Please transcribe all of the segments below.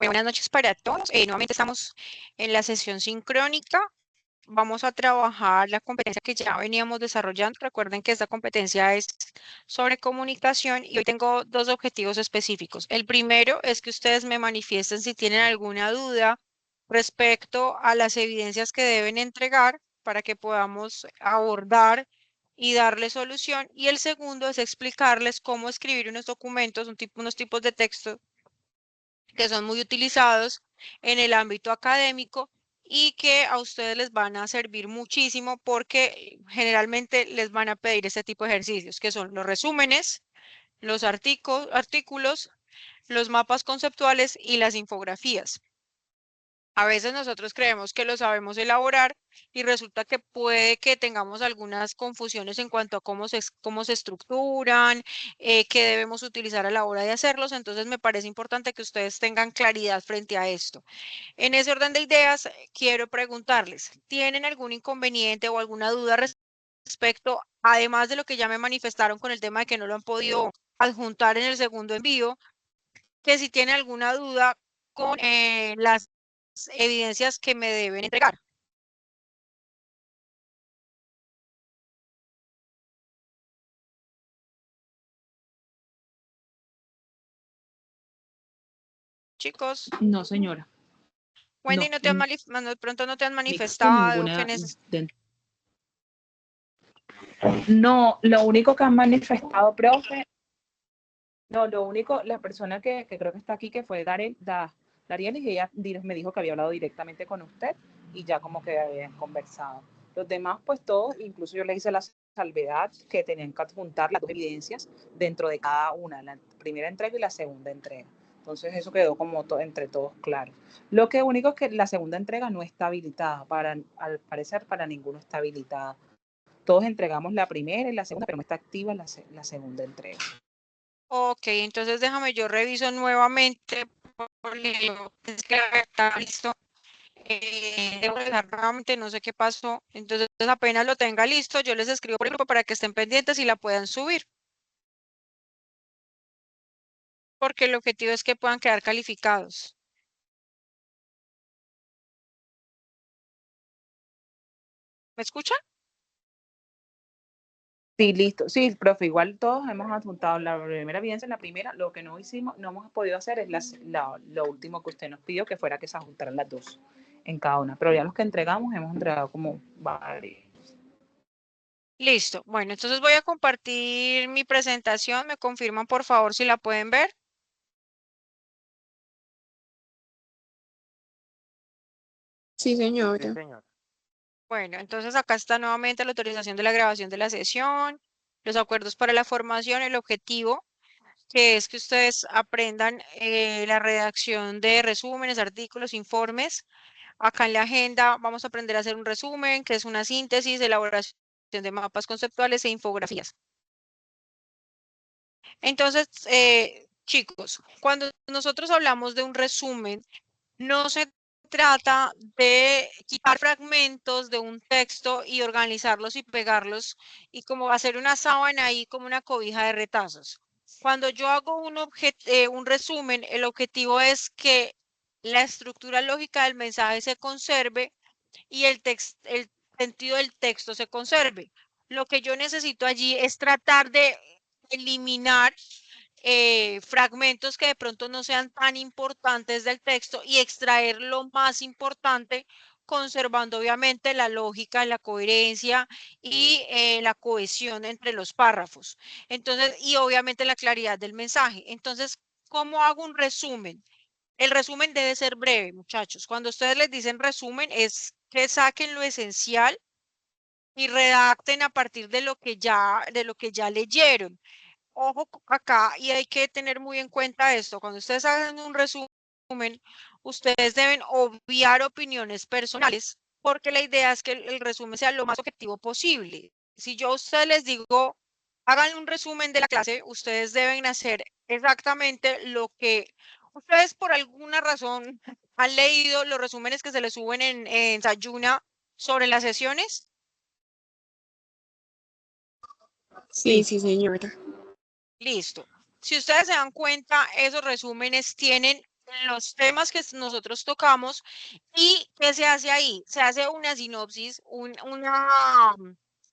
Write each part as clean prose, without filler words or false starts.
Buenas noches para todos. Nuevamente estamos en la sesión sincrónica. Vamos a trabajar la competencia que ya veníamos desarrollando. Recuerden que esta competencia es sobre comunicación y hoy tengo dos objetivos específicos. El primero es que ustedes me manifiesten si tienen alguna duda respecto a las evidencias que deben entregar para que podamos abordar y darle solución. Y el segundo es explicarles cómo escribir unos documentos, unos tipos de texto que son muy utilizados en el ámbito académico y que a ustedes les van a servir muchísimo porque generalmente les van a pedir este tipo de ejercicios, que son los resúmenes, los artículos, los mapas conceptuales y las infografías. A veces nosotros creemos que lo sabemos elaborar y resulta que puede que tengamos algunas confusiones en cuanto a cómo se estructuran, qué debemos utilizar a la hora de hacerlos. Entonces me parece importante que ustedes tengan claridad frente a esto. En ese orden de ideas, quiero preguntarles, ¿tienen algún inconveniente o alguna duda respecto, además de lo que ya me manifestaron con el tema de que no lo han podido adjuntar en el segundo envío, que si tienen alguna duda con las evidencias que me deben entregar? Chicos, No, señora. Wendy, No, de pronto no te han no existe manifestado que ninguna. No, lo único que han manifestado, profe, no, lo único, la persona que creo que está aquí, que fue Darielis, y ella me dijo que había hablado directamente con usted y ya como que habían conversado. Los demás, pues todos, incluso yo le hice la salvedad que tenían que adjuntar las dos evidencias dentro de cada una, la primera entrega y la segunda entrega. Entonces eso quedó como entre todos claro. Lo que único es que la segunda entrega no está habilitada, al parecer para ninguno está habilitada. Todos entregamos la primera y la segunda, pero no está activa la segunda entrega. Ok, entonces déjame, yo reviso nuevamente porque es que está listo. Debo dejar nuevamente, no sé qué pasó. Entonces apenas lo tenga listo, yo les escribo por el grupo para que estén pendientes y la puedan subir. Porque el objetivo es que puedan quedar calificados. ¿Me escuchan? Sí, listo. Sí, profe, igual todos hemos adjuntado la primera evidencia en la primera. Lo que no hicimos, no hemos podido hacer es lo último que usted nos pidió, que fuera que se adjuntaran las dos en cada una. Pero ya los que entregamos, hemos entregado como varios. Listo. Bueno, entonces voy a compartir mi presentación. ¿Me confirman, por favor, si la pueden ver? Sí, señora. Sí, señor. Bueno, entonces acá está nuevamente la autorización de la grabación de la sesión, los acuerdos para la formación, el objetivo, que es que ustedes aprendan la redacción de resúmenes, artículos, informes. Acá en la agenda vamos a aprender a hacer un resumen, que es una síntesis, elaboración de mapas conceptuales e infografías. Entonces, chicos, cuando nosotros hablamos de un resumen, no se trata de quitar fragmentos de un texto y organizarlos y pegarlos y como hacer una sábana ahí como una cobija de retazos. Cuando yo hago un resumen, el objetivo es que la estructura lógica del mensaje se conserve y el sentido del texto se conserve. Lo que yo necesito allí es tratar de eliminar fragmentos que de pronto no sean tan importantes del texto y extraer lo más importante, conservando obviamente la lógica, la coherencia y la cohesión entre los párrafos. Entonces, y obviamente la claridad del mensaje. Entonces, ¿cómo hago un resumen? El resumen debe ser breve, muchachos. Cuando ustedes les dicen resumen, es que saquen lo esencial y redacten a partir de lo que ya leyeron. Ojo acá, y hay que tener muy en cuenta esto. Cuando ustedes hagan un resumen, ustedes deben obviar opiniones personales, porque la idea es que el resumen sea lo más objetivo posible. Si yo a ustedes les digo, hagan un resumen de la clase, ustedes deben hacer exactamente lo que ustedes por alguna razón han leído los resúmenes que se les suben en Sayuna sobre las sesiones. Sí, sí, señora. Listo. Si ustedes se dan cuenta, esos resúmenes tienen los temas que nosotros tocamos. ¿Y qué se hace ahí? Se hace una sinopsis, una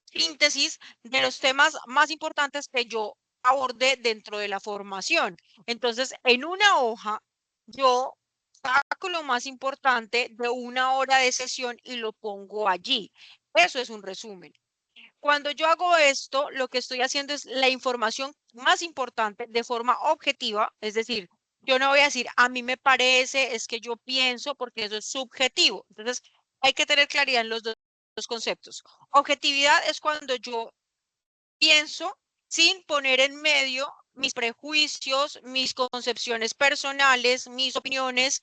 síntesis de los temas más importantes que yo abordé dentro de la formación. Entonces, en una hoja, yo saco lo más importante de una hora de sesión y lo pongo allí. Eso es un resumen. Cuando yo hago esto, lo que estoy haciendo es la información más importante de forma objetiva, es decir, yo no voy a decir, a mí me parece, es que yo pienso, porque eso es subjetivo. Entonces, hay que tener claridad en los dos conceptos. Objetividad es cuando yo pienso sin poner en medio mis prejuicios, mis concepciones personales, mis opiniones,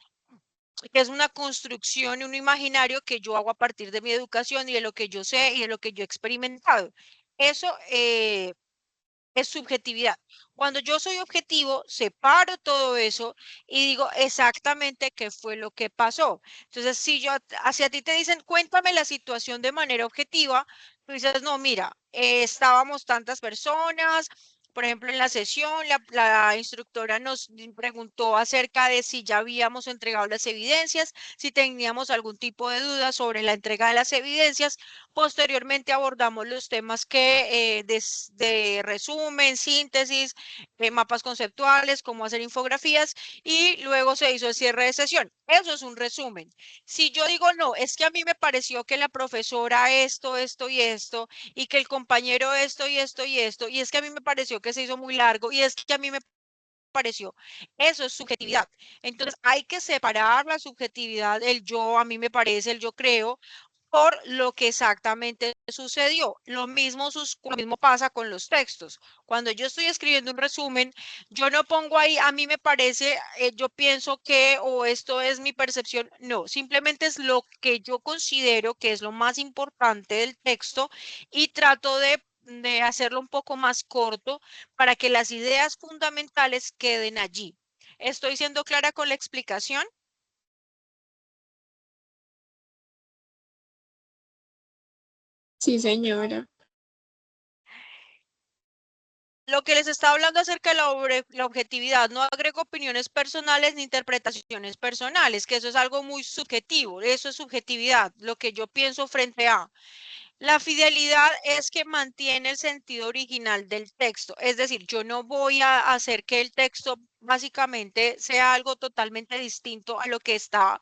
que es una construcción y un imaginario que yo hago a partir de mi educación y de lo que yo sé y de lo que yo he experimentado. Eso es subjetividad. Cuando yo soy objetivo, separo todo eso y digo exactamente qué fue lo que pasó. Entonces, si yo hacia ti te dicen, cuéntame la situación de manera objetiva, tú dices, no, mira, estábamos tantas personas. Por ejemplo, en la sesión, la instructora nos preguntó acerca de si ya habíamos entregado las evidencias, si teníamos algún tipo de duda sobre la entrega de las evidencias. Posteriormente abordamos los temas que de resumen, síntesis, mapas conceptuales, cómo hacer infografías y luego se hizo el cierre de sesión. Eso es un resumen. Si yo digo, no, es que a mí me pareció que la profesora esto y esto, y que el compañero esto y esto y esto, y es que a mí me pareció que se hizo muy largo, y es que a mí me pareció. Eso es subjetividad. Entonces hay que separar la subjetividad, el yo, a mí me parece, el yo creo, por lo que exactamente sucedió. Lo mismo pasa con los textos. Cuando yo estoy escribiendo un resumen, yo no pongo ahí, a mí me parece, yo pienso que, o esto es mi percepción. No, simplemente es lo que yo considero que es lo más importante del texto y trato de hacerlo un poco más corto para que las ideas fundamentales queden allí. ¿Estoy siendo clara con la explicación? Sí, señora. Lo que les estaba hablando acerca de la objetividad, no agrego opiniones personales ni interpretaciones personales, que eso es algo muy subjetivo, eso es subjetividad, lo que yo pienso frente a. La fidelidad es que mantiene el sentido original del texto, es decir, yo no voy a hacer que el texto básicamente sea algo totalmente distinto a lo que está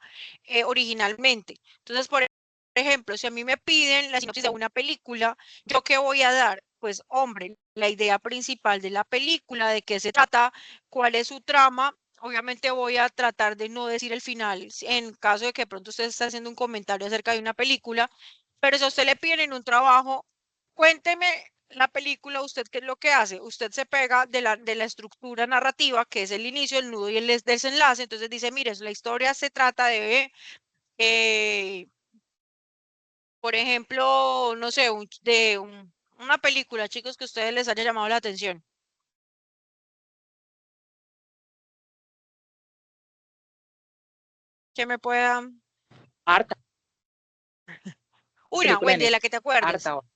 originalmente. Entonces, por ejemplo, si a mí me piden la sinopsis de una película, ¿yo qué voy a dar? Pues, hombre, la idea principal de la película, de qué se trata, cuál es su trama. Obviamente voy a tratar de no decir el final en caso de que de pronto usted esté haciendo un comentario acerca de una película, pero si a usted le piden en un trabajo, cuénteme la película, ¿usted qué es lo que hace? Usted se pega de la estructura narrativa, que es el inicio, el nudo y el desenlace. Entonces dice, mire, la historia se trata de, eh, por ejemplo, no sé, una película, chicos, que a ustedes les haya llamado la atención. Que me puedan... Harta, Una, película de Wendy, de la que Netflix. te acuerdes. Harta,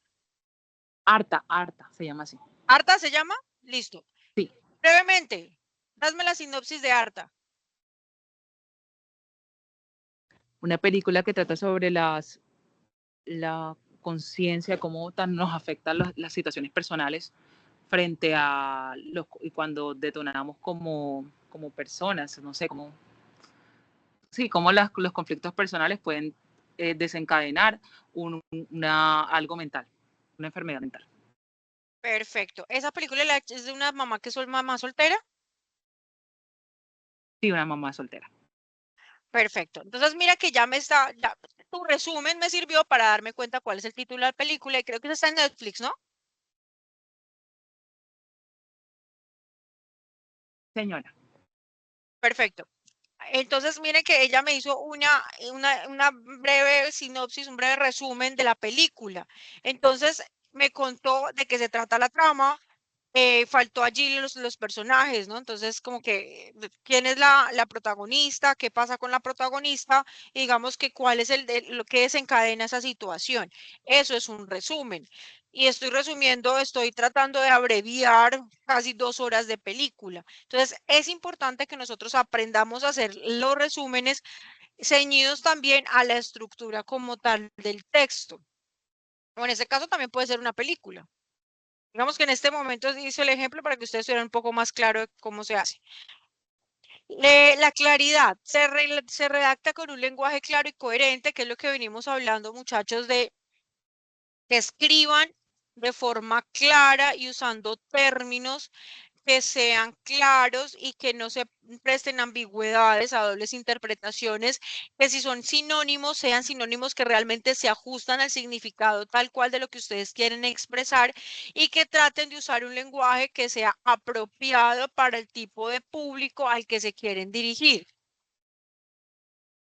harta, harta, se llama así. ¿Arta se llama? Listo. Sí, Brevemente, dame la sinopsis de Arta. una película que trata sobre la conciencia, cómo tan nos afectan las situaciones personales frente a y cuando detonamos como personas, no sé, sí, cómo los conflictos personales pueden desencadenar algo mental, una enfermedad mental. Perfecto. ¿Esa película es de una mamá que es mamá soltera? Sí, una mamá soltera. Perfecto. Entonces, mira que tu resumen me sirvió para darme cuenta cuál es el título de la película y creo que eso está en Netflix, ¿no? Señora, Perfecto. Entonces, miren que ella me hizo una breve sinopsis, un breve resumen de la película. Entonces, me contó de qué se trata la trama, faltó allí los personajes, ¿no? Entonces, como que, ¿quién es la protagonista? ¿Qué pasa con la protagonista? Y digamos que cuál es lo que desencadena esa situación. Eso es un resumen. Y estoy resumiendo, estoy tratando de abreviar casi 2 horas de película. Entonces, es importante que nosotros aprendamos a hacer los resúmenes ceñidos también a la estructura como tal del texto. O en ese caso también puede ser una película. Digamos que en este momento hice el ejemplo para que ustedes estuvieran un poco más claro de cómo se hace. La claridad se redacta con un lenguaje claro y coherente, que es lo que venimos hablando, muchachos, de que escriban de forma clara y usando términos que sean claros y que no se presten ambigüedades a dobles interpretaciones, que si son sinónimos, sean sinónimos que realmente se ajustan al significado tal cual de lo que ustedes quieren expresar y que traten de usar un lenguaje que sea apropiado para el tipo de público al que se quieren dirigir.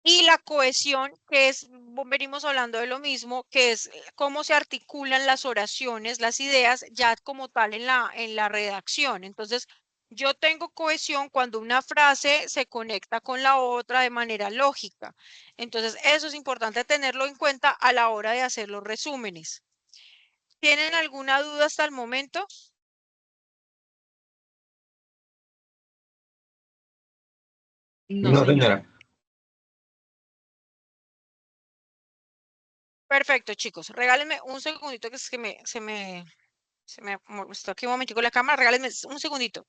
Y la cohesión, que es, venimos hablando de lo mismo, que es cómo se articulan las oraciones, las ideas, ya como tal en la redacción. Entonces, yo tengo cohesión cuando una frase se conecta con la otra de manera lógica. Entonces, eso es importante tenerlo en cuenta a la hora de hacer los resúmenes. ¿Tienen alguna duda hasta el momento? No, No, señora. señora. Perfecto, chicos. Regálenme un segundito que es que estoy aquí un momentico la cámara. Regálenme un segundito.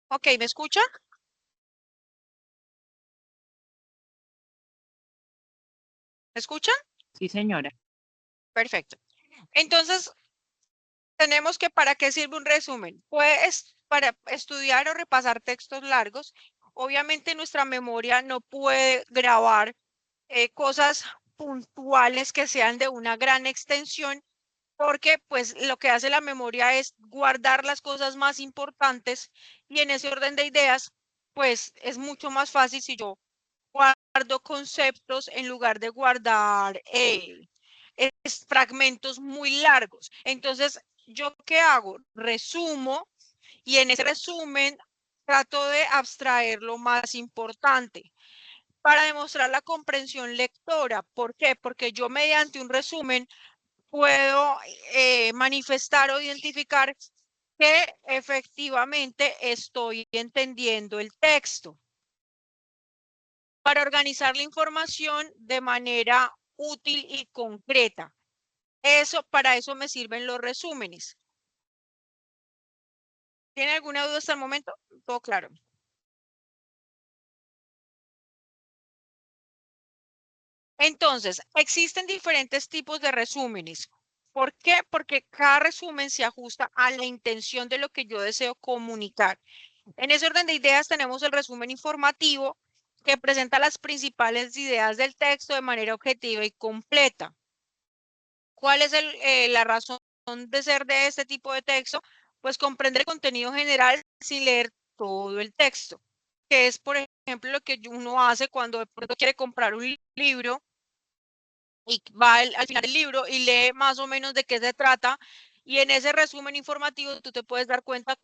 Ok, ¿me escuchan? ¿Me escuchan? Sí, señora. Perfecto. Entonces, tenemos que ¿para qué sirve un resumen? Pues para estudiar o repasar textos largos. Obviamente nuestra memoria no puede grabar cosas puntuales que sean de una gran extensión, porque pues lo que hace la memoria es guardar las cosas más importantes y en ese orden de ideas, pues es mucho más fácil si yo guardo conceptos en lugar de guardar fragmentos muy largos. Entonces, ¿yo qué hago? Resumo y en ese resumen trato de abstraer lo más importante para demostrar la comprensión lectora. ¿Por qué? Porque yo mediante un resumen puedo manifestar o identificar que efectivamente estoy entendiendo el texto. Para organizar la información de manera útil y concreta. Para eso me sirven los resúmenes. ¿Tiene alguna duda hasta el momento? Todo claro. Entonces, existen diferentes tipos de resúmenes. ¿Por qué? Porque cada resumen se ajusta a la intención de lo que yo deseo comunicar. En ese orden de ideas tenemos el resumen informativo que presenta las principales ideas del texto de manera objetiva y completa. ¿Cuál es la razón de ser de este tipo de texto? Pues comprender el contenido general sin leer todo el texto, que es, por ejemplo, lo que uno hace cuando de pronto quiere comprar un libro y va al final del libro y lee más o menos de qué se trata. Y en ese resumen informativo tú te puedes dar cuenta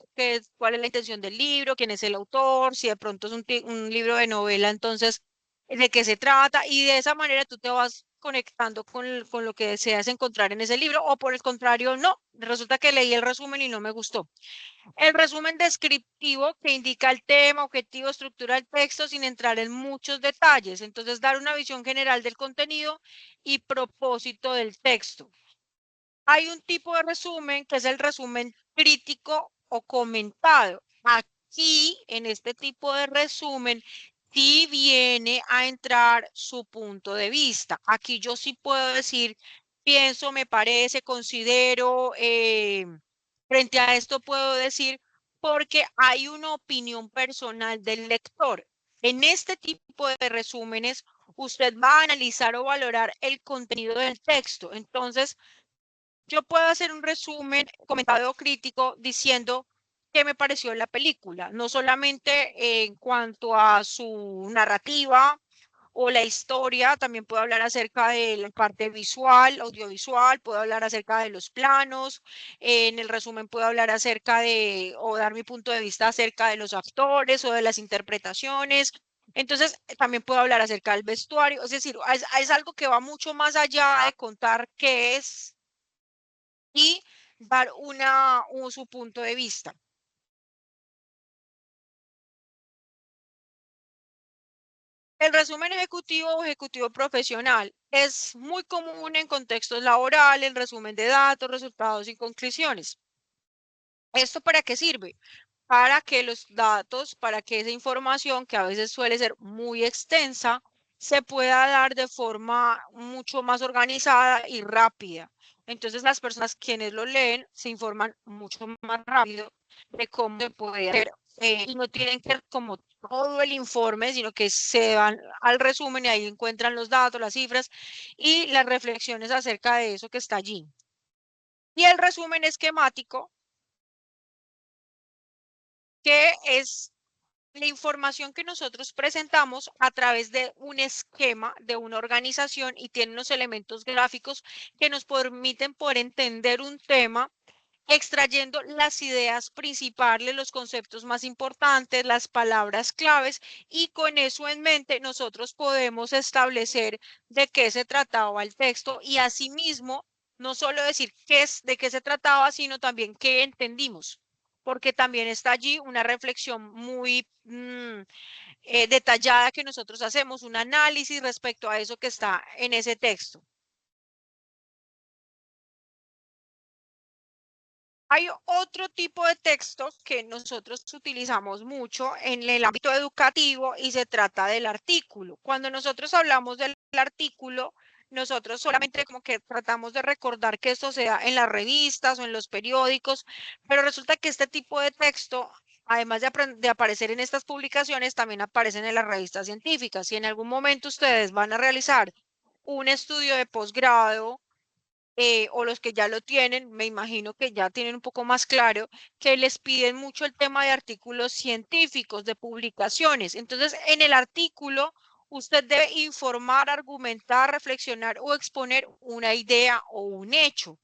cuál es la intención del libro, quién es el autor, si de pronto es un libro de novela, entonces de qué se trata. Y de esa manera tú te vas conectando con lo que deseas encontrar en ese libro o por el contrario, no. Resulta que leí el resumen y no me gustó. El resumen descriptivo que indica el tema, objetivo, estructura del texto sin entrar en muchos detalles. Entonces, dar una visión general del contenido y propósito del texto. Hay un tipo de resumen que es el resumen crítico o comentado. Aquí, en este tipo de resumen, sí viene a entrar su punto de vista. Aquí yo sí puedo decir, pienso, me parece, considero, frente a esto puedo decir, porque hay una opinión personal del lector. En este tipo de resúmenes, usted va a analizar o valorar el contenido del texto. Entonces, yo puedo hacer un resumen, comentado crítico, diciendo qué me pareció la película, no solamente en cuanto a su narrativa o la historia, también puedo hablar acerca de la parte visual, audiovisual, puedo hablar acerca de los planos, en el resumen puedo hablar acerca de, o dar mi punto de vista acerca de los actores o de las interpretaciones. Entonces, también puedo hablar acerca del vestuario, es decir, es algo que va mucho más allá de contar qué es y dar su punto de vista. El resumen ejecutivo o ejecutivo profesional es muy común en contextos laborales, resumen de datos, resultados y conclusiones. ¿Esto para qué sirve? Para que los datos, para que esa información, que a veces suele ser muy extensa, se pueda dar de forma mucho más organizada y rápida. Entonces las personas quienes lo leen se informan mucho más rápido de cómo se puede hacer y no tienen que ver como todo el informe, sino que se van al resumen y ahí encuentran los datos, las cifras y las reflexiones acerca de eso que está allí. Y el resumen esquemático, que es la información que nosotros presentamos a través de un esquema de una organización y tiene unos elementos gráficos que nos permiten poder entender un tema extrayendo las ideas principales, los conceptos más importantes, las palabras claves y con eso en mente nosotros podemos establecer de qué se trataba el texto y asimismo no solo decir de qué se trataba, sino también qué entendimos, porque también está allí una reflexión muy detallada que nosotros hacemos, un análisis respecto a eso que está en ese texto. Hay otro tipo de texto que nosotros utilizamos mucho en el ámbito educativo y se trata del artículo. Cuando nosotros hablamos del artículo, nosotros solamente como que tratamos de recordar que esto se da en las revistas o en los periódicos, pero resulta que este tipo de texto, además de aparecer en estas publicaciones, también aparecen en las revistas científicas. Si en algún momento ustedes van a realizar un estudio de posgrado, o los que ya lo tienen, me imagino que ya tienen un poco más claro, que les piden mucho el tema de artículos científicos, de publicaciones. Entonces, en el artículo, usted debe informar, argumentar, reflexionar o exponer una idea o un hecho.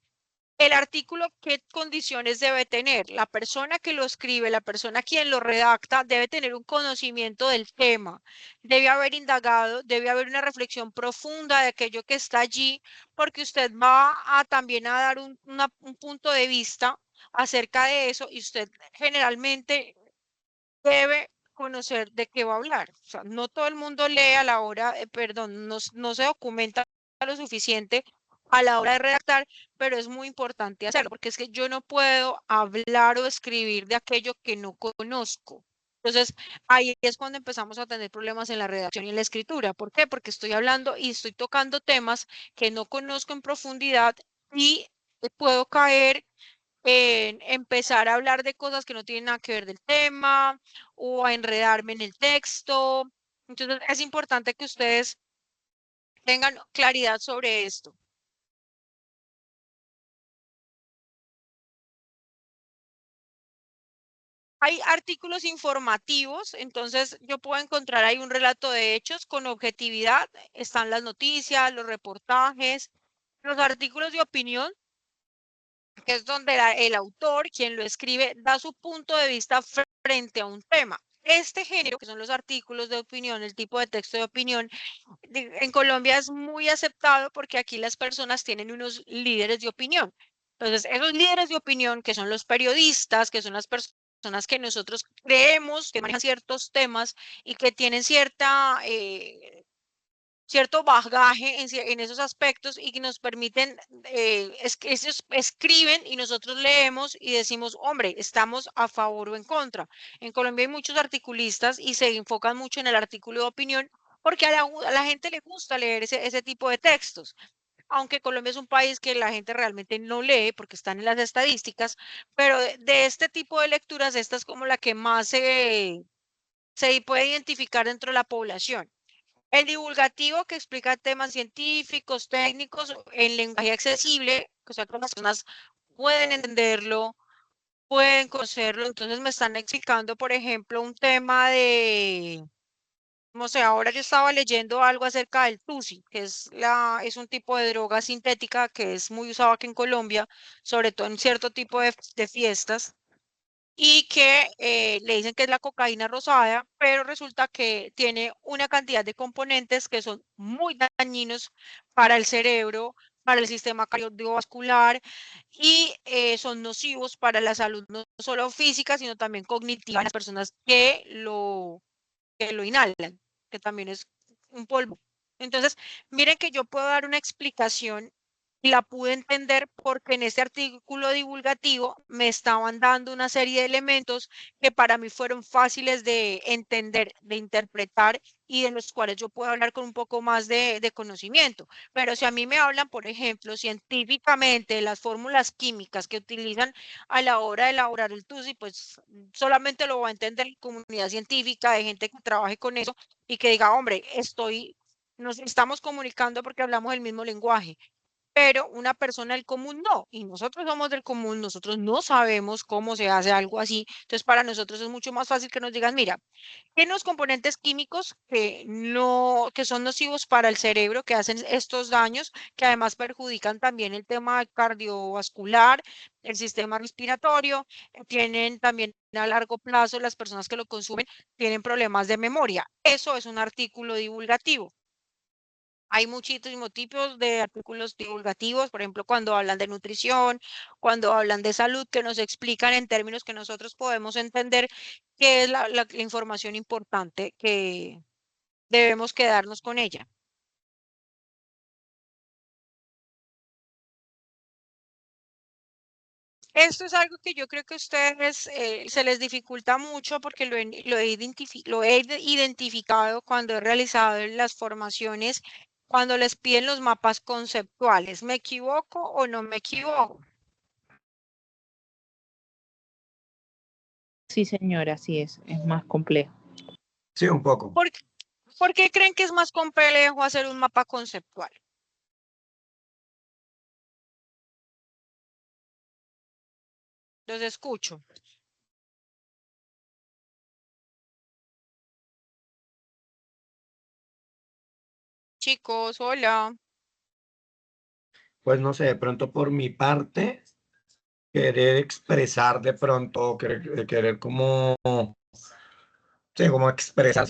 El artículo, ¿qué condiciones debe tener? La persona que lo escribe, la persona quien lo redacta, debe tener un conocimiento del tema, debe haber indagado, debe haber una reflexión profunda de aquello que está allí, porque usted va a también a dar un punto de vista acerca de eso y usted generalmente debe conocer de qué va a hablar. O sea, no todo el mundo lee a la hora, perdón, no se documenta lo suficiente a la hora de redactar, pero es muy importante hacerlo, porque es que yo no puedo hablar o escribir de aquello que no conozco. Entonces, ahí es cuando empezamos a tener problemas en la redacción y en la escritura. ¿Por qué? Porque estoy hablando y estoy tocando temas que no conozco en profundidad y puedo caer en empezar a hablar de cosas que no tienen nada que ver del tema o a enredarme en el texto. Entonces, es importante que ustedes tengan claridad sobre esto. Hay artículos informativos, entonces yo puedo encontrar ahí un relato de hechos con objetividad. Están las noticias, los reportajes, los artículos de opinión, que es donde el autor, quien lo escribe, da su punto de vista frente a un tema. Este género, que son los artículos de opinión, el tipo de texto de opinión, en Colombia es muy aceptado porque aquí las personas tienen unos líderes de opinión. Entonces, esos líderes de opinión, que son los periodistas, que son las personas que nosotros creemos que manejan ciertos temas y que tienen cierto bagaje en esos aspectos y que nos permiten, ellos escriben y nosotros leemos y decimos, hombre, estamos a favor o en contra. En Colombia hay muchos articulistas y se enfocan mucho en el artículo de opinión porque a la gente le gusta leer ese tipo de textos. Aunque Colombia es un país que la gente realmente no lee porque están en las estadísticas, pero de este tipo de lecturas, esta es como la que más se puede identificar dentro de la población. El divulgativo, que explica temas científicos, técnicos en lenguaje accesible, o sea, que las personas pueden entenderlo, pueden conocerlo. Entonces me están explicando, por ejemplo, un tema de, no sé, ahora yo estaba leyendo algo acerca del tusi, que es un tipo de droga sintética que es muy usado aquí en Colombia, sobre todo en cierto tipo de fiestas, y que le dicen que es la cocaína rosada, pero resulta que tiene una cantidad de componentes que son muy dañinos para el cerebro, para el sistema cardiovascular y son nocivos para la salud no solo física, sino también cognitiva de las personas que lo inhalan, que también es un polvo. Entonces, miren que yo puedo dar una explicación y la pude entender porque en este artículo divulgativo me estaban dando una serie de elementos que para mí fueron fáciles de entender, de interpretar y de los cuales yo puedo hablar con un poco más de conocimiento. Pero si a mí me hablan, por ejemplo, científicamente de las fórmulas químicas que utilizan a la hora de elaborar el TUSI, pues solamente lo va a entender la comunidad científica, de gente que trabaje con eso y que diga, hombre, nos estamos comunicando porque hablamos el mismo lenguaje, pero una persona del común no, y nosotros somos del común, nosotros no sabemos cómo se hace algo así, entonces para nosotros es mucho más fácil que nos digan, mira, tiene unos componentes químicos que no, que son nocivos para el cerebro, que hacen estos daños, que además perjudican también el tema cardiovascular, el sistema respiratorio, tienen también a largo plazo las personas que lo consumen tienen problemas de memoria. Eso es un artículo divulgativo. Hay muchísimos tipos de artículos divulgativos, por ejemplo, cuando hablan de nutrición, cuando hablan de salud, que nos explican en términos que nosotros podemos entender qué es la información importante que debemos quedarnos con ella. Esto es algo que yo creo que a ustedes se les dificulta mucho porque lo he identificado cuando he realizado las formaciones, cuando les piden los mapas conceptuales. ¿Me equivoco o no me equivoco? Sí, señora, así es más complejo. Sí, un poco. ¿Por qué creen que es más complejo hacer un mapa conceptual? Los escucho. Chicos, hola. Pues no sé, de pronto por mi parte, querer expresar de pronto, querer como, sí, como expresar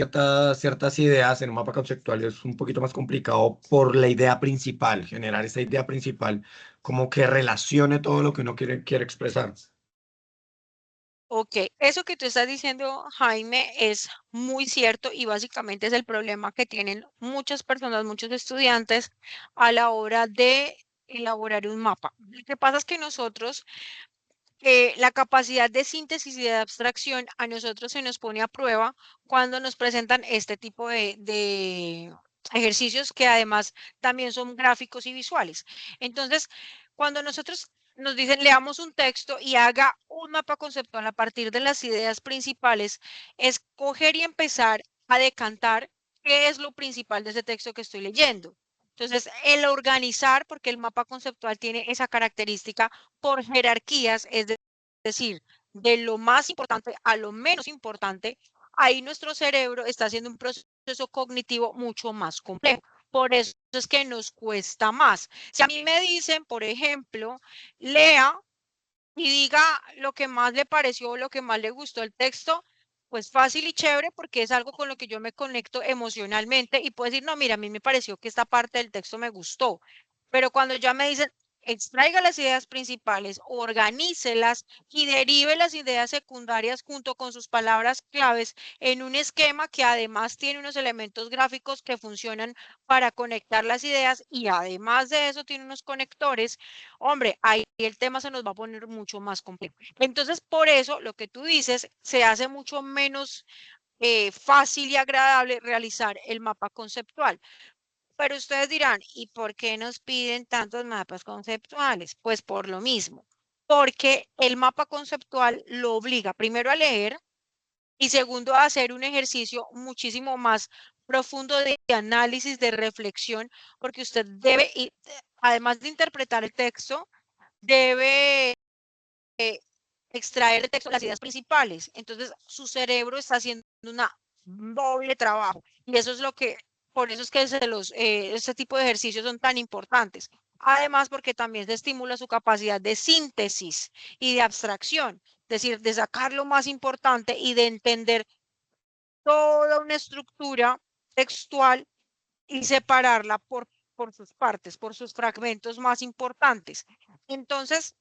ciertas ideas en un mapa conceptual es un poquito más complicado por la idea principal, generar esa idea principal, como que relacione todo lo que uno quiere expresar. Ok, eso que tú estás diciendo, Jaime, es muy cierto y básicamente es el problema que tienen muchas personas, muchos estudiantes a la hora de elaborar un mapa. Lo que pasa es que nosotros, la capacidad de síntesis y de abstracción a nosotros se nos pone a prueba cuando nos presentan este tipo de ejercicios que además también son gráficos y visuales. Entonces, cuando nosotros nos dicen leamos un texto y haga un mapa conceptual a partir de las ideas principales, es coger y empezar a decantar qué es lo principal de ese texto que estoy leyendo. Entonces, el organizar, porque el mapa conceptual tiene esa característica por jerarquías, decir, de lo más importante a lo menos importante, ahí nuestro cerebro está haciendo un proceso cognitivo mucho más complejo. Por eso es que nos cuesta más. Si a mí me dicen, por ejemplo, lea y diga lo que más le pareció, lo que más le gustó el texto, pues fácil y chévere porque es algo con lo que yo me conecto emocionalmente y puedo decir, no, mira, a mí me pareció que esta parte del texto me gustó. Pero cuando ya me dicen, extraiga las ideas principales, organícelas y derive las ideas secundarias junto con sus palabras claves en un esquema que además tiene unos elementos gráficos que funcionan para conectar las ideas y además de eso tiene unos conectores, hombre, ahí el tema se nos va a poner mucho más complejo. Entonces, por eso lo que tú dices se hace mucho menos fácil y agradable realizar el mapa conceptual. Pero ustedes dirán, ¿y por qué nos piden tantos mapas conceptuales? Pues por lo mismo, porque el mapa conceptual lo obliga primero a leer y segundo a hacer un ejercicio muchísimo más profundo de análisis, de reflexión, porque usted debe, además de interpretar el texto, debe extraer de texto las ideas principales. Entonces, su cerebro está haciendo un doble trabajo. Y eso es lo que, por eso es que este tipo de ejercicios son tan importantes. Además, porque también se estimula su capacidad de síntesis y de abstracción, es decir, de sacar lo más importante y de entender toda una estructura textual y separarla por sus partes, por sus fragmentos más importantes. Entonces,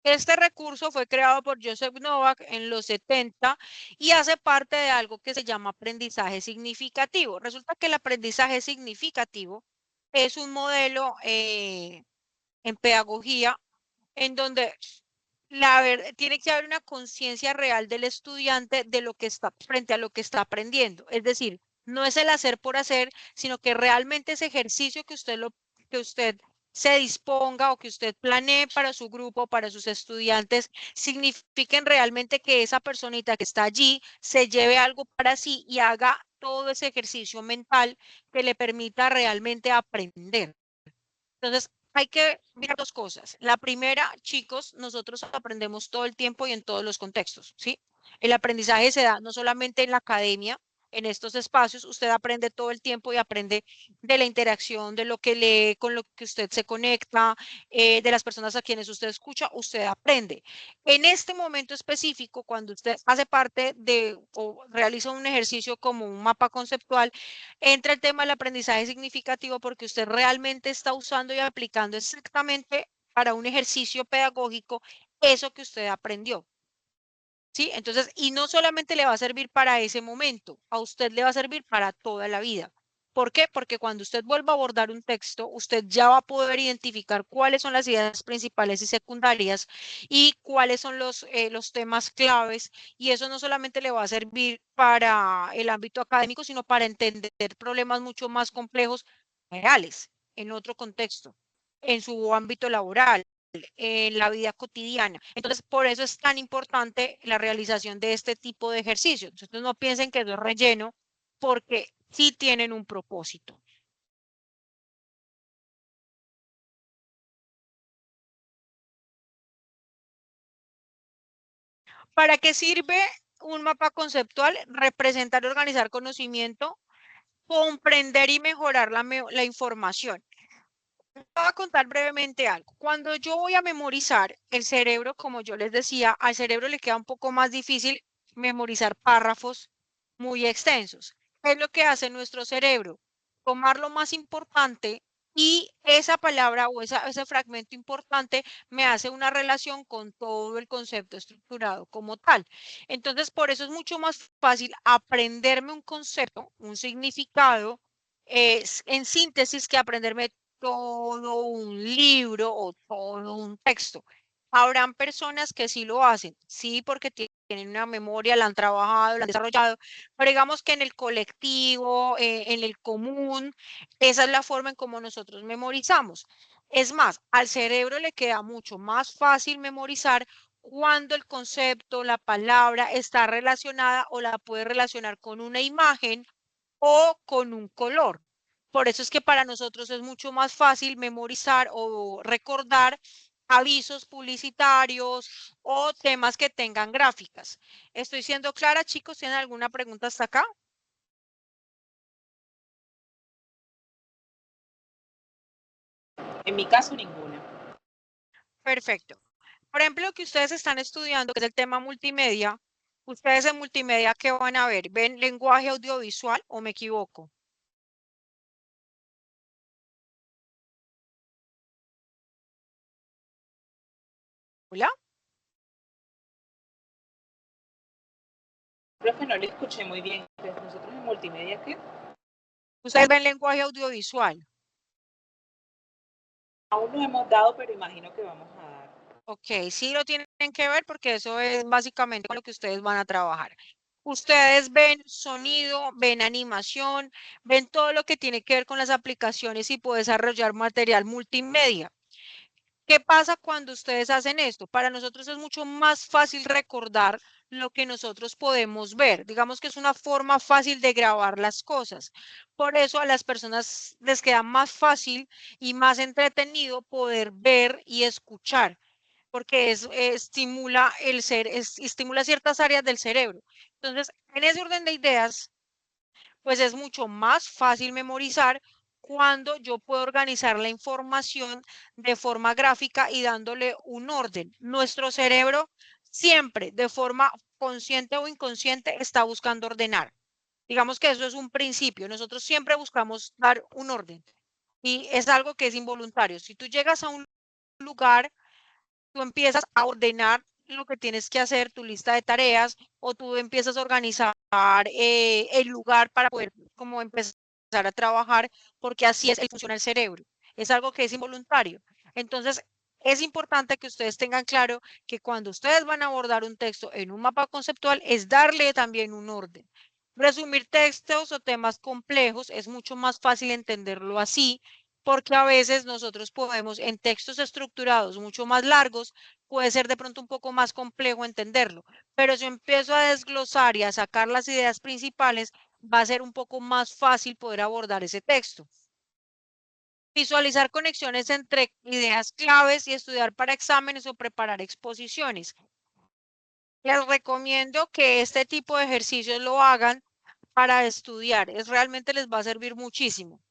este recurso fue creado por Joseph Novak en los 70 y hace parte de algo que se llama aprendizaje significativo. Resulta que el aprendizaje significativo es un modelo en pedagogía en donde tiene que haber una conciencia real del estudiante de lo que está frente a lo que está aprendiendo. Es decir, no es el hacer por hacer, sino que realmente ese ejercicio que usted se disponga o que usted planee para su grupo, para sus estudiantes, signifiquen realmente que esa personita que está allí se lleve algo para sí y haga todo ese ejercicio mental que le permita realmente aprender. Entonces, hay que ver dos cosas. La primera, chicos, nosotros aprendemos todo el tiempo y en todos los contextos, ¿sí? El aprendizaje se da no solamente en la academia, en estos espacios, usted aprende todo el tiempo y aprende de la interacción, de lo que lee, con lo que usted se conecta, de las personas a quienes usted escucha, usted aprende. En este momento específico, cuando usted hace parte de o realiza un ejercicio como un mapa conceptual, entra el tema del aprendizaje significativo porque usted realmente está usando y aplicando exactamente para un ejercicio pedagógico eso que usted aprendió. ¿Sí? Entonces, y no solamente le va a servir para ese momento, a usted le va a servir para toda la vida. ¿Por qué? Porque cuando usted vuelva a abordar un texto, usted ya va a poder identificar cuáles son las ideas principales y secundarias y cuáles son los temas claves. Y eso no solamente le va a servir para el ámbito académico, sino para entender problemas mucho más complejos, reales, en otro contexto, en su ámbito laboral, en la vida cotidiana. Entonces, por eso es tan importante la realización de este tipo de ejercicios. Entonces, no piensen que eso es relleno, porque sí tienen un propósito. ¿Para qué sirve un mapa conceptual? Representar y organizar conocimiento, comprender y mejorar la información. Voy a contar brevemente algo. Cuando yo voy a memorizar el cerebro, como yo les decía, al cerebro le queda un poco más difícil memorizar párrafos muy extensos. ¿Qué es lo que hace nuestro cerebro? Tomar lo más importante y esa palabra o ese fragmento importante me hace una relación con todo el concepto estructurado como tal. Entonces, por eso es mucho más fácil aprenderme un concepto, un significado, en síntesis que aprenderme todo un libro o todo un texto. Habrán personas que sí lo hacen, sí, porque tienen una memoria, la han trabajado, la han desarrollado, pero digamos que en el colectivo, en el común, esa es la forma en cómo nosotros memorizamos. Es más, al cerebro le queda mucho más fácil memorizar cuando el concepto, la palabra está relacionada o la puede relacionar con una imagen o con un color. Por eso es que para nosotros es mucho más fácil memorizar o recordar avisos publicitarios o temas que tengan gráficas. ¿Estoy siendo clara, chicos? ¿Tienen alguna pregunta hasta acá? En mi caso, ninguna. Perfecto. Por ejemplo, lo que ustedes están estudiando, que es el tema multimedia, ustedes en multimedia, ¿qué van a ver? ¿Ven lenguaje audiovisual o me equivoco? ¿Hola? Profe, no le escuché muy bien. Nosotros en multimedia, ¿qué? ¿Ustedes ven lenguaje audiovisual? Aún no hemos dado, pero imagino que vamos a dar. Ok, sí lo tienen que ver porque eso es básicamente con lo que ustedes van a trabajar. Ustedes ven sonido, ven animación, ven todo lo que tiene que ver con las aplicaciones y puede desarrollar material multimedia. ¿Qué pasa cuando ustedes hacen esto? Para nosotros es mucho más fácil recordar lo que nosotros podemos ver. Digamos que es una forma fácil de grabar las cosas. Por eso a las personas les queda más fácil y más entretenido poder ver y escuchar, porque estimula estimula ciertas áreas del cerebro. Entonces, en ese orden de ideas, pues es mucho más fácil memorizar cuando yo puedo organizar la información de forma gráfica y dándole un orden. Nuestro cerebro siempre, de forma consciente o inconsciente, está buscando ordenar. Digamos que eso es un principio. Nosotros siempre buscamos dar un orden y es algo que es involuntario. Si tú llegas a un lugar, tú empiezas a ordenar lo que tienes que hacer, tu lista de tareas, o tú empiezas a organizar el lugar para poder como empezar a trabajar, porque así es el funciona el cerebro. Es algo que es involuntario. Entonces, es importante que ustedes tengan claro que cuando ustedes van a abordar un texto en un mapa conceptual, es darle también un orden. Resumir textos o temas complejos es mucho más fácil entenderlo así, porque a veces nosotros podemos, en textos estructurados mucho más largos, puede ser de pronto un poco más complejo entenderlo, pero si empiezo a desglosar y a sacar las ideas principales, va a ser un poco más fácil poder abordar ese texto. Visualizar conexiones entre ideas claves y estudiar para exámenes o preparar exposiciones. Les recomiendo que este tipo de ejercicios lo hagan para estudiar, realmente les va a servir muchísimo.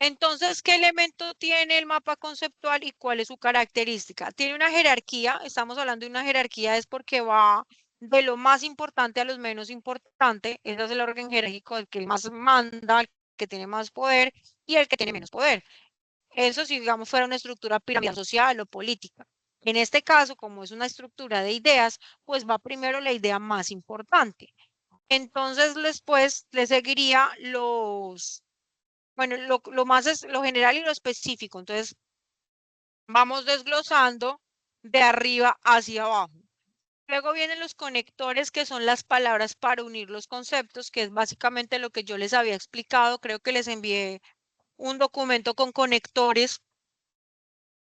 Entonces, ¿qué elemento tiene el mapa conceptual y cuál es su característica? Tiene una jerarquía, estamos hablando de una jerarquía, es porque va de lo más importante a lo menos importante, ese es el orden jerárquico, el que más manda, el que tiene más poder y el que tiene menos poder. Eso si, digamos, fuera una estructura piramidal social o política. En este caso, como es una estructura de ideas, pues va primero la idea más importante. Entonces, después le seguiría bueno, lo más es lo general y lo específico. Entonces, vamos desglosando de arriba hacia abajo. Luego vienen los conectores, que son las palabras para unir los conceptos, que es básicamente lo que yo les había explicado. Creo que les envié un documento con conectores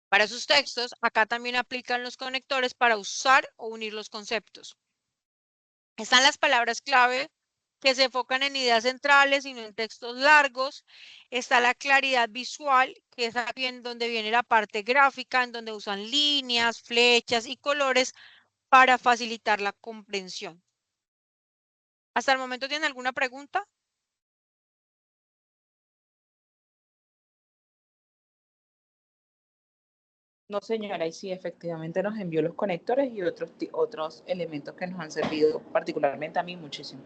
para sus textos. Acá también aplican los conectores para usar o unir los conceptos. Están las palabras clave, que se enfocan en ideas centrales y no en textos largos. Está la claridad visual, que es aquí en donde viene la parte gráfica, en donde usan líneas, flechas y colores para facilitar la comprensión. ¿Hasta el momento tienen alguna pregunta? No, señora, y sí, efectivamente nos envió los conectores y otros elementos que nos han servido particularmente a mí muchísimo.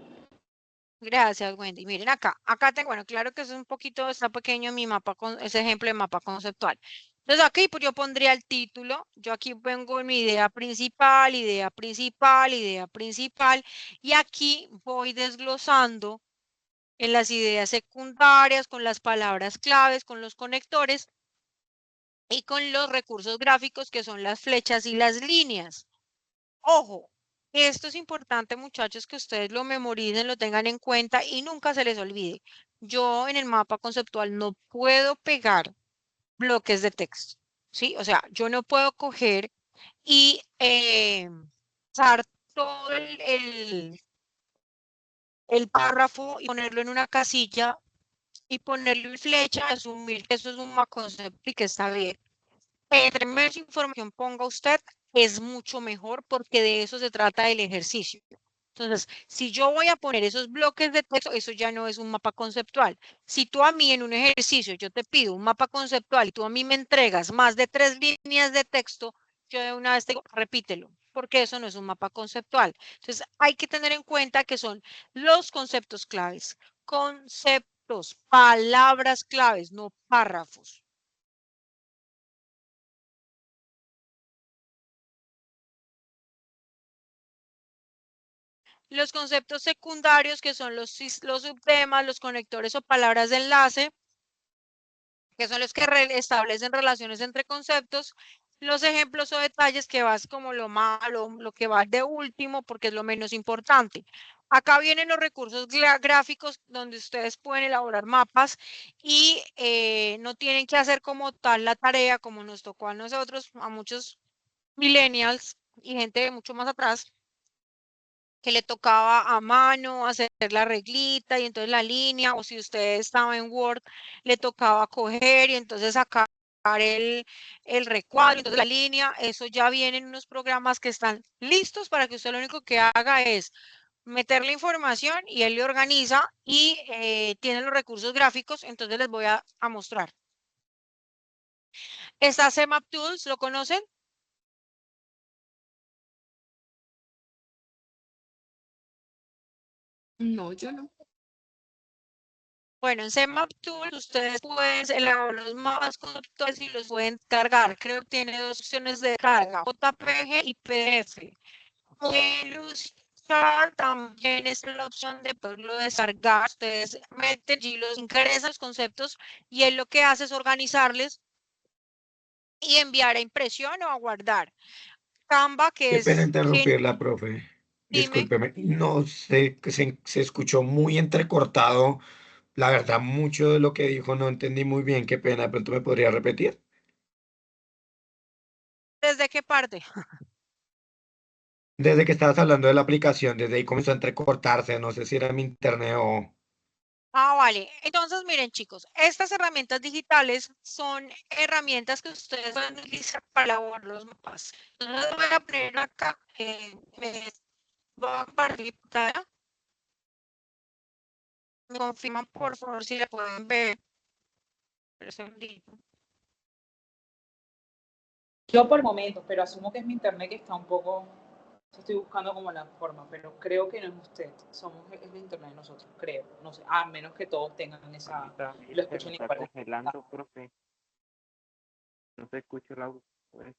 Gracias, Wendy. Miren acá tengo, bueno, claro que es un poquito, está pequeño mi mapa, ese ejemplo de mapa conceptual. Entonces aquí pues yo pondría el título, yo aquí pongo mi idea principal, idea principal, idea principal, y aquí voy desglosando en las ideas secundarias, con las palabras claves, con los conectores y con los recursos gráficos, que son las flechas y las líneas. Ojo, esto es importante, muchachos, que ustedes lo memoricen, lo tengan en cuenta y nunca se les olvide. Yo en el mapa conceptual no puedo pegar bloques de texto, ¿sí? O sea, yo no puedo coger y usar todo el párrafo y ponerlo en una casilla y ponerle una flecha, asumir que eso es un mapa conceptual y que está bien. Entre menos información ponga usted, es mucho mejor, porque de eso se trata el ejercicio. Entonces, si yo voy a poner esos bloques de texto, eso ya no es un mapa conceptual. Si tú a mí en un ejercicio, yo te pido un mapa conceptual y tú a mí me entregas más de 3 líneas de texto, yo de una vez te digo, repítelo, porque eso no es un mapa conceptual. Entonces, hay que tener en cuenta que son los conceptos claves, conceptos, palabras claves, no párrafos. Los conceptos secundarios, que son los subtemas, los conectores o palabras de enlace, que son los que establecen relaciones entre conceptos. Los ejemplos o detalles, que vas como lo malo, lo que va de último, porque es lo menos importante. Acá vienen los recursos gráficos donde ustedes pueden elaborar mapas y no tienen que hacer como tal la tarea como nos tocó a nosotros, a muchos millennials y gente de mucho más atrás, que le tocaba a mano hacer la reglita y entonces la línea, o si usted estaba en Word, le tocaba coger y entonces sacar el recuadro, entonces la línea, eso ya vienen unos programas que están listos para que usted lo único que haga es meter la información y él le organiza y tiene los recursos gráficos, entonces les voy a mostrar. Está CMap Tools, ¿lo conocen? No, yo no. Bueno, en CMap Tools ustedes pueden elaborar los mapas conceptuales y los pueden cargar. Creo que tiene dos opciones de carga, JPG y PDF. Illustrator también es la opción de poderlo descargar. Ustedes meten y los ingresan los conceptos y él lo que hace es organizarles y enviar a impresión o a guardar. Canva, que Qué pena es quien, interrumpirla, profe. dime, Discúlpeme. No sé, que se escuchó muy entrecortado. La verdad, mucho de lo que dijo no entendí muy bien. Qué pena. ¿De pronto me podría repetir? ¿desde qué parte? Desde que estabas hablando de la aplicación, desde ahí comenzó a entrecortarse. No sé si era mi internet o... Ah, vale. Entonces, miren, chicos, estas herramientas digitales son herramientas que ustedes van a utilizar para elaborar los mapas. Entonces, voy a poner acá, voy a compartir pantalla. Me confirman, por favor, si la pueden ver. Espera un segundito. Yo por momentos, pero asumo que es mi internet que está un poco. Estoy buscando como la forma, pero creo que no es usted. Es el internet de nosotros, creo. No sé, a menos que todos tengan esa. También Lo se me escuchen está igual. congelando, profe. No se escucha el audio. Pues.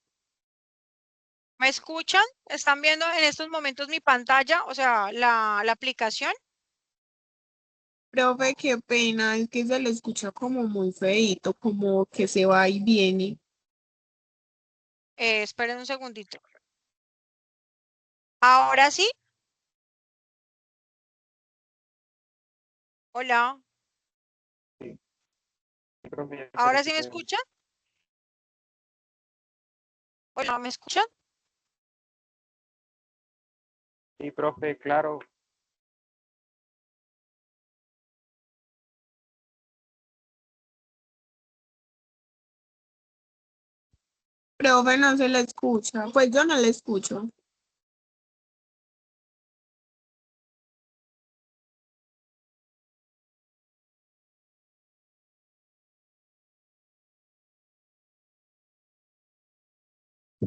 ¿Me escuchan? ¿Están viendo en estos momentos mi pantalla? O sea, la aplicación. Profe, qué pena, es que se le escucha como muy feíto, como que se va y viene. Esperen un segundito. Ahora sí. Hola. Sí, profe, ya ¿Ahora sí parece me que escuchan? Hola, ¿me escuchan? sí, profe, claro. Profe, no se le escucha. Pues yo no le escucho.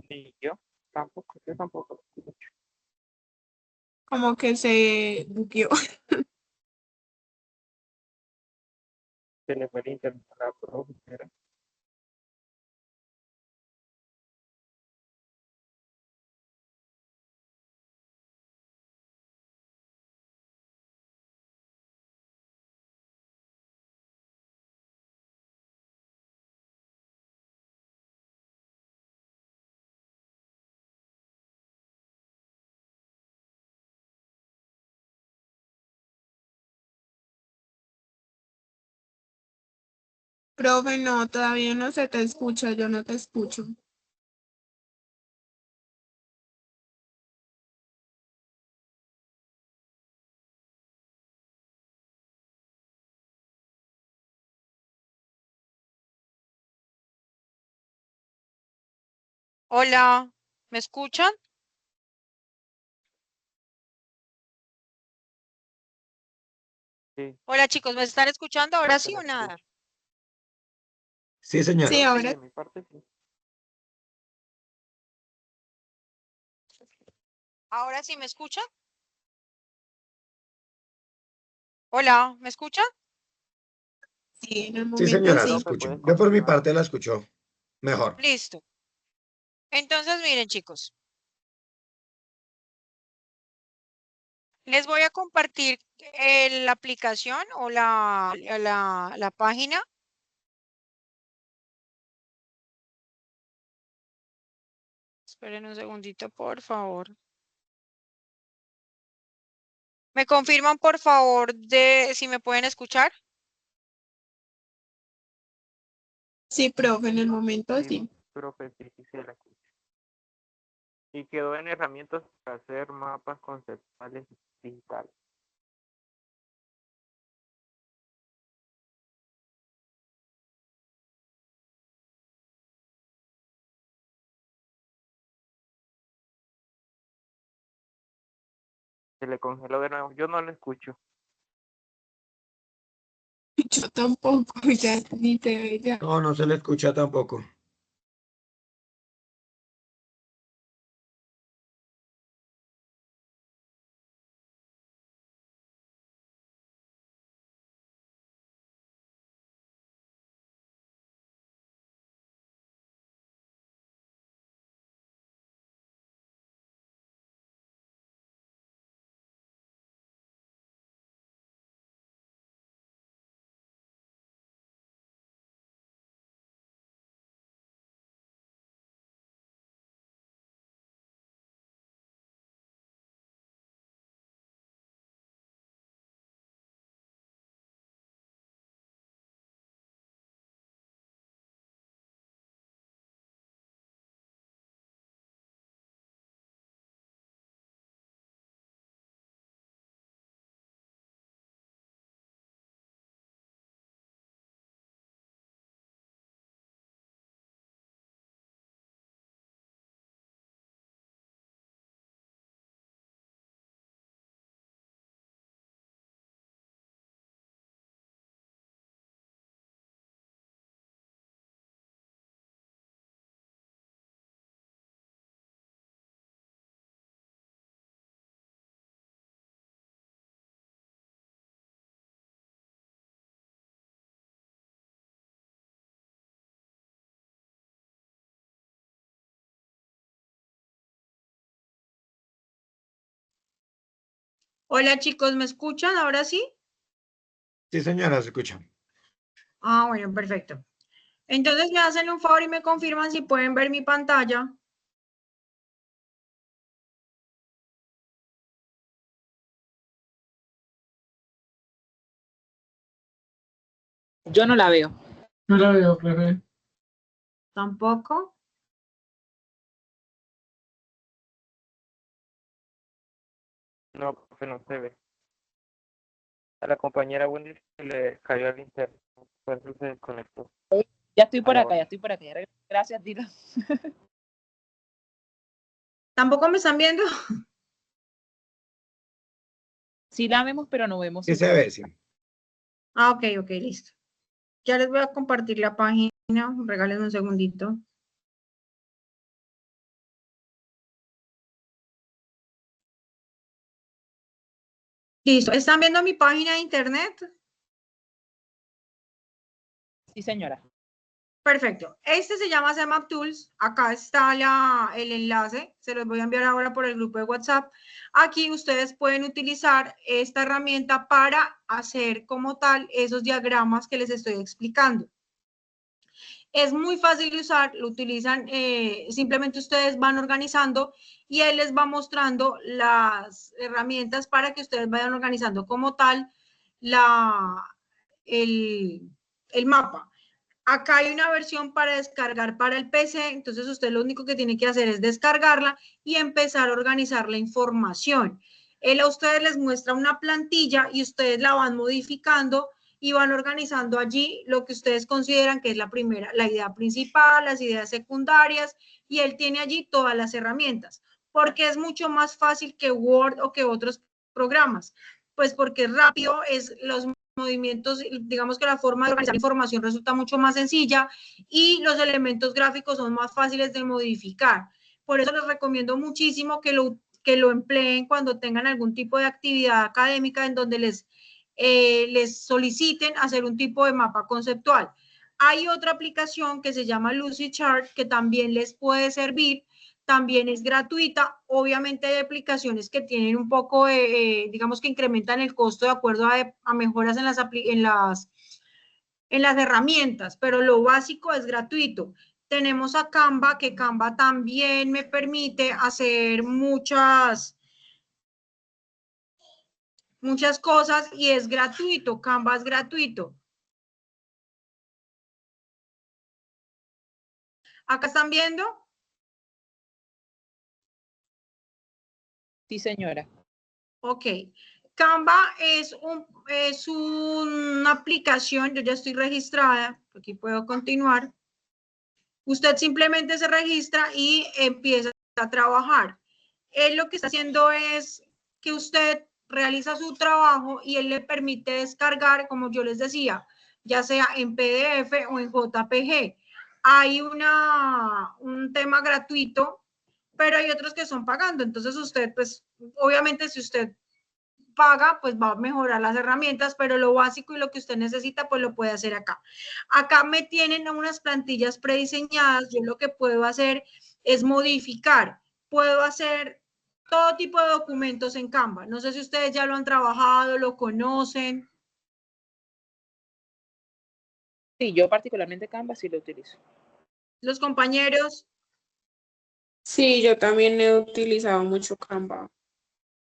Ni yo tampoco lo escucho. Como que se bugueó. Se le fue el internet a la profe. Profe, no, todavía no se te escucha, yo no te escucho. Hola, ¿me escuchan? Sí, Hola chicos, ¿me están escuchando ahora se sí le o nada? escucha. Sí, Sí, señora. Yo sí, ahora de mi parte sí. ¿Ahora sí me escuchan? Hola, ¿me escuchan? sí, en el Sí, momento Sí, señora, la sí. profe, escucho. puedes Yo por mi continuar. parte la escucho mejor. Listo. Entonces, miren chicos, les voy a compartir la aplicación o la página. Esperen un segundito, por favor. ¿Me confirman, por favor, de si me pueden escuchar? Sí, profe, en el momento Sí, sí. profe, sí, sí se la escucho. Y quedó en herramientas para hacer mapas conceptuales digitales. Se le congeló de nuevo. Yo no lo escucho. Yo tampoco, ya ni te veía. No, no se le escucha tampoco. Hola chicos, ¿me escuchan ahora sí? Sí, señora, se escucha. Ah, bueno, perfecto. Entonces me hacen un favor y me confirman si pueden ver mi pantalla. Yo no la veo. No lo veo, profe. Tampoco. No, profe, no se ve. A la compañera Wendy se le cayó el internet. Por eso se desconectó. Ya estoy por Allá acá, va. ya estoy por acá. Gracias, Dilo. ¿Tampoco me están viendo? Sí la vemos, pero no vemos Sí su se rostro. ve, sí. Ah, ok, ok, listo. Ya les voy a compartir la página. Regálenme un segundito. Listo. ¿Están viendo mi página de internet? Sí, señora. Perfecto. Este se llama CMAP Tools. Acá está el enlace. Se los voy a enviar ahora por el grupo de WhatsApp. Aquí ustedes pueden utilizar esta herramienta para hacer como tal esos diagramas que les estoy explicando. Es muy fácil de usar, lo utilizan, simplemente ustedes van organizando y él les va mostrando las herramientas para que ustedes vayan organizando como tal el, el mapa. Acá hay una versión para descargar para el PC, entonces usted lo único que tiene que hacer es descargarla y empezar a organizar la información. Él a ustedes les muestra una plantilla y ustedes la van modificando y van organizando allí lo que ustedes consideran que es la idea principal, las ideas secundarias, y él tiene allí todas las herramientas, porque es mucho más fácil que Word o que otros programas, pues porque es rápido, es los movimientos, digamos que la forma de organizar información resulta mucho más sencilla y los elementos gráficos son más fáciles de modificar. Por eso les recomiendo muchísimo que lo empleen cuando tengan algún tipo de actividad académica en donde les soliciten hacer un tipo de mapa conceptual. Hay otra aplicación que se llama Lucidchart que también les puede servir, también es gratuita. Obviamente hay aplicaciones que tienen un poco, digamos que incrementan el costo de acuerdo a mejoras en las herramientas, pero lo básico es gratuito. Tenemos a Canva, que Canva también me permite hacer muchas cosas y es gratuito, Canva es gratuito. ¿Acá están viendo? Sí, señora. Ok. Canva es una aplicación, yo ya estoy registrada, aquí puedo continuar. Usted simplemente se registra y empieza a trabajar. Él lo que está haciendo es que usted realiza su trabajo y él le permite descargar, como yo les decía, ya sea en PDF o en JPG. Hay un tema gratuito, pero hay otros que son pagando. Entonces usted, pues, obviamente si usted paga, pues va a mejorar las herramientas, pero lo básico y lo que usted necesita, pues lo puede hacer acá. Acá me tienen unas plantillas prediseñadas, yo lo que puedo hacer es modificar, puedo hacer todo tipo de documentos en Canva. No sé si ustedes ya lo han trabajado, lo conocen. Sí, yo particularmente Canva sí lo utilizo. Los compañeros. Sí, yo también he utilizado mucho Canva.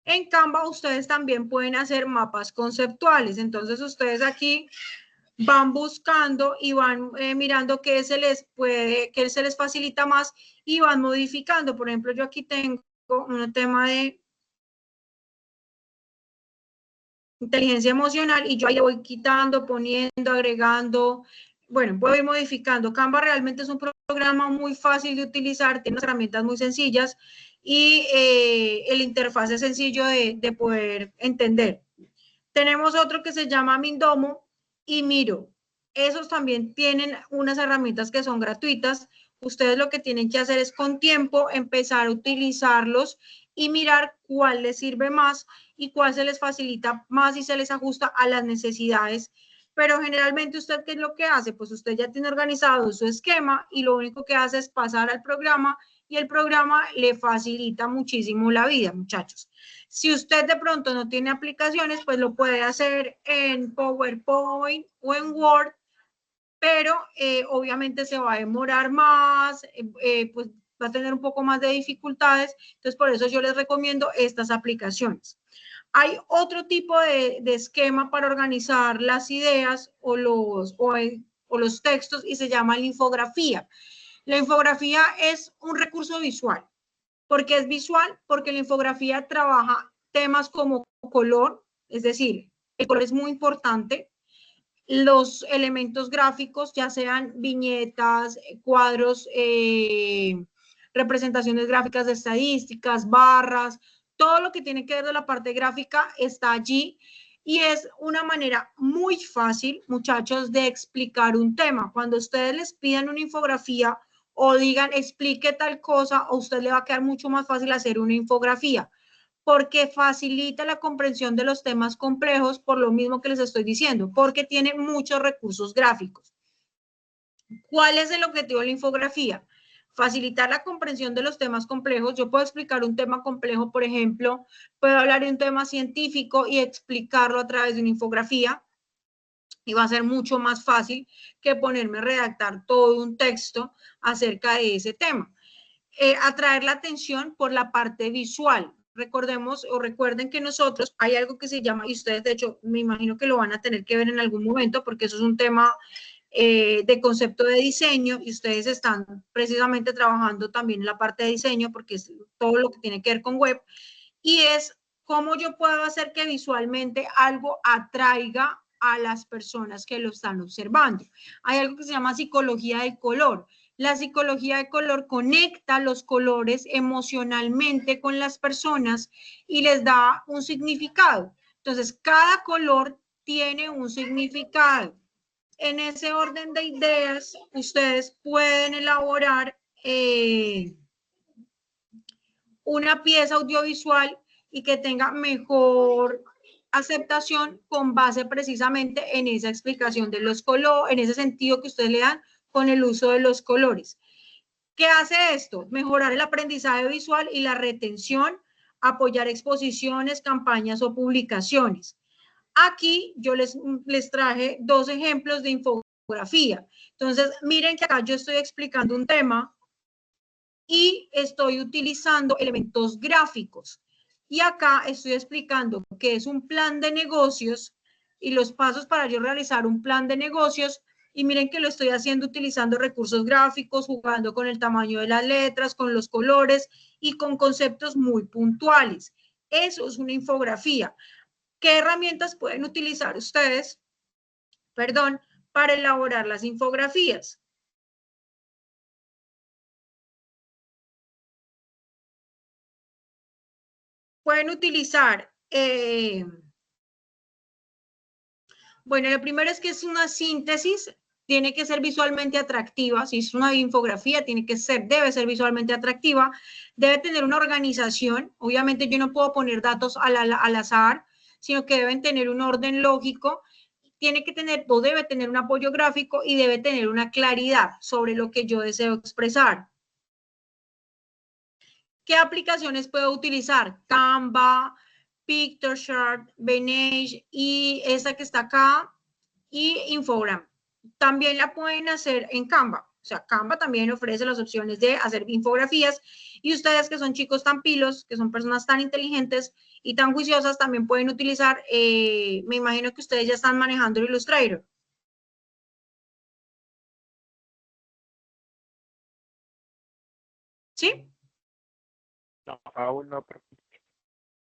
En Canva ustedes también pueden hacer mapas conceptuales. Entonces ustedes aquí van buscando y van mirando qué se les facilita más y van modificando. Por ejemplo, yo aquí tengo un tema de inteligencia emocional y yo ahí le voy quitando, poniendo, agregando. Bueno, puedo ir modificando. Canva realmente es un programa muy fácil de utilizar, tiene unas herramientas muy sencillas y el interfaz es sencillo de poder entender. Tenemos otro que se llama Mindomo y Miro. Esos también tienen unas herramientas que son gratuitas. Ustedes lo que tienen que hacer es con tiempo empezar a utilizarlos y mirar cuál les sirve más y cuál se les facilita más y se les ajusta a las necesidades. Pero generalmente usted, ¿qué es lo que hace? Pues usted ya tiene organizado su esquema y lo único que hace es pasar al programa y el programa le facilita muchísimo la vida, muchachos. Si usted de pronto no tiene aplicaciones, pues lo puede hacer en PowerPoint o en Word, pero obviamente se va a demorar más, pues va a tener un poco más de dificultades. Entonces, por eso yo les recomiendo estas aplicaciones. Hay otro tipo de esquema para organizar las ideas o los textos y se llama la infografía. La infografía es un recurso visual. ¿Por qué es visual? Porque la infografía trabaja temas como color, es decir, el color es muy importante. Los elementos gráficos, ya sean viñetas, cuadros, representaciones gráficas de estadísticas, barras, todo lo que tiene que ver de la parte gráfica está allí y es una manera muy fácil, muchachos, de explicar un tema. Cuando ustedes les pidan una infografía o digan explique tal cosa, a usted le va a quedar mucho más fácil hacer una infografía porque facilita la comprensión de los temas complejos por lo mismo que les estoy diciendo, porque tiene muchos recursos gráficos. ¿Cuál es el objetivo de la infografía? Facilitar la comprensión de los temas complejos. Yo puedo explicar un tema complejo, por ejemplo, puedo hablar de un tema científico y explicarlo a través de una infografía y va a ser mucho más fácil que ponerme a redactar todo un texto acerca de ese tema. Atraer la atención por la parte visual. Recordemos o recuerden que nosotros hay algo que se llama, y ustedes de hecho me imagino que lo van a tener que ver en algún momento porque eso es un tema de concepto de diseño y ustedes están precisamente trabajando también en la parte de diseño porque es todo lo que tiene que ver con web y es cómo yo puedo hacer que visualmente algo atraiga a las personas que lo están observando. Hay algo que se llama psicología del color. La psicología de color conecta los colores emocionalmente con las personas y les da un significado. Entonces, cada color tiene un significado. En ese orden de ideas, ustedes pueden elaborar una pieza audiovisual y que tenga mejor aceptación con base precisamente en esa explicación de los colores, en ese sentido que ustedes le dan con el uso de los colores. ¿Qué hace esto? Mejorar el aprendizaje visual y la retención, apoyar exposiciones, campañas o publicaciones. Aquí yo les traje dos ejemplos de infografía. Entonces, miren que acá yo estoy explicando un tema y estoy utilizando elementos gráficos. Y acá estoy explicando qué es un plan de negocios y los pasos para yo realizar un plan de negocios. Y miren que lo estoy haciendo utilizando recursos gráficos, jugando con el tamaño de las letras, con los colores y con conceptos muy puntuales. Eso es una infografía. ¿Qué herramientas pueden utilizar ustedes, perdón, para elaborar las infografías? Pueden utilizar, bueno, lo primero es que es una síntesis, tiene que ser visualmente atractiva. Si es una infografía, debe ser visualmente atractiva, debe tener una organización. Obviamente yo no puedo poner datos al azar, sino que deben tener un orden lógico. Tiene que tener o debe tener un apoyo gráfico y debe tener una claridad sobre lo que yo deseo expresar. ¿Qué aplicaciones puedo utilizar? Canva, Pictochart, Benage y esta que está acá y Infogram. También la pueden hacer en Canva. O sea, Canva también ofrece las opciones de hacer infografías y ustedes que son chicos tan pilos, que son personas tan inteligentes y tan juiciosas, también pueden utilizar, me imagino que ustedes ya están manejando el Illustrator. ¿Sí? No, aún no, profe.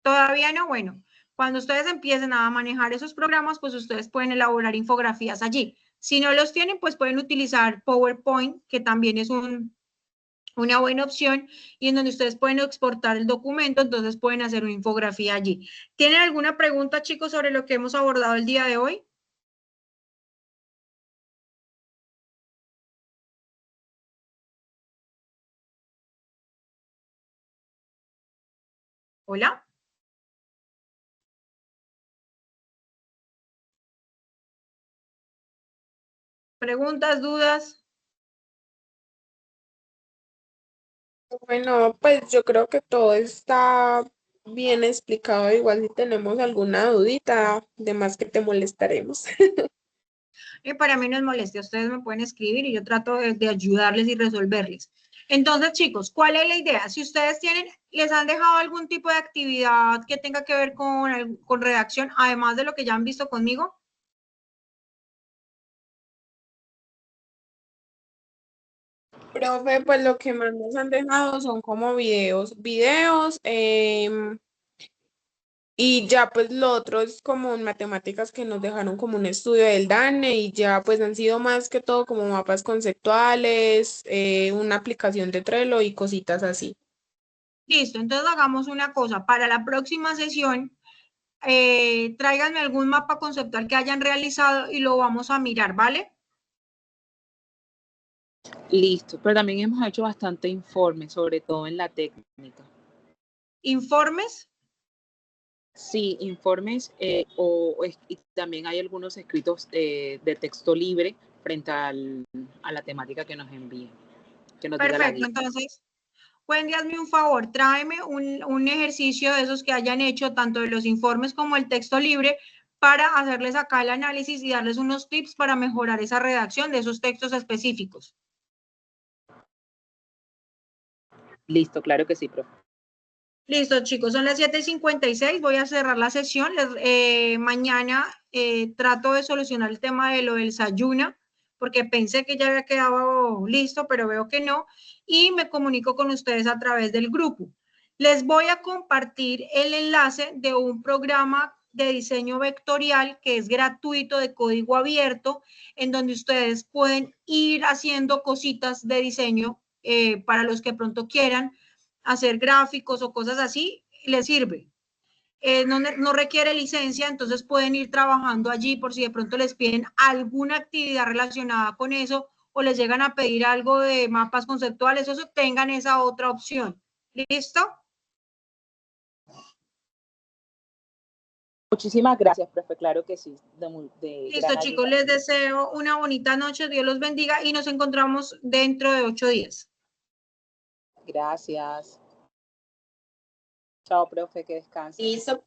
Todavía no, bueno, cuando ustedes empiecen a manejar esos programas, pues ustedes pueden elaborar infografías allí. Si no los tienen, pues pueden utilizar PowerPoint, que también es una buena opción y en donde ustedes pueden exportar el documento, entonces pueden hacer una infografía allí. ¿Tienen alguna pregunta, chicos, sobre lo que hemos abordado el día de hoy? Hola. ¿Preguntas, dudas? Bueno, pues yo creo que todo está bien explicado. Igual si tenemos alguna dudita, de más que te molestaremos. Para mí no es molestia, ustedes me pueden escribir y yo trato de ayudarles y resolverles. Entonces, chicos, ¿cuál es la idea? Si ustedes les han dejado algún tipo de actividad que tenga que ver con redacción, además de lo que ya han visto conmigo. Profe, pues lo que más nos han dejado son como videos, y ya pues lo otro es como en matemáticas que nos dejaron como un estudio del DANE y ya pues han sido más que todo como mapas conceptuales, una aplicación de Trello y cositas así. Listo, entonces hagamos una cosa. Para la próxima sesión, tráiganme algún mapa conceptual que hayan realizado y lo vamos a mirar, ¿vale? Listo, pero también hemos hecho bastante informe, sobre todo en la técnica. Informes. Sí, informes y también hay algunos escritos de texto libre frente a la temática que nos envíen, que nos diga la Perfecto, guía. entonces, Wendy, hazme un favor, tráeme un ejercicio de esos que hayan hecho, tanto de los informes como el texto libre, para hacerles acá el análisis y darles unos tips para mejorar esa redacción de esos textos específicos. Listo, claro que sí, profe. Listo, chicos, son las 7:56, voy a cerrar la sesión. Mañana trato de solucionar el tema de lo del Sayuna, porque pensé que ya había quedado listo, pero veo que no, y me comunico con ustedes a través del grupo. Les voy a compartir el enlace de un programa de diseño vectorial que es gratuito, de código abierto, en donde ustedes pueden ir haciendo cositas de diseño para los que pronto quieran hacer gráficos o cosas así, les sirve. No requiere licencia, entonces pueden ir trabajando allí por si de pronto les piden alguna actividad relacionada con eso o les llegan a pedir algo de mapas conceptuales, eso tengan esa otra opción. ¿Listo? Muchísimas gracias, profe, claro que sí, Listo, gran chicos, ayuda. les deseo una bonita noche, Dios los bendiga y nos encontramos dentro de 8 días. Gracias. Chao, profe, que descanse. Listo.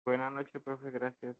Buenas noches, profe, gracias.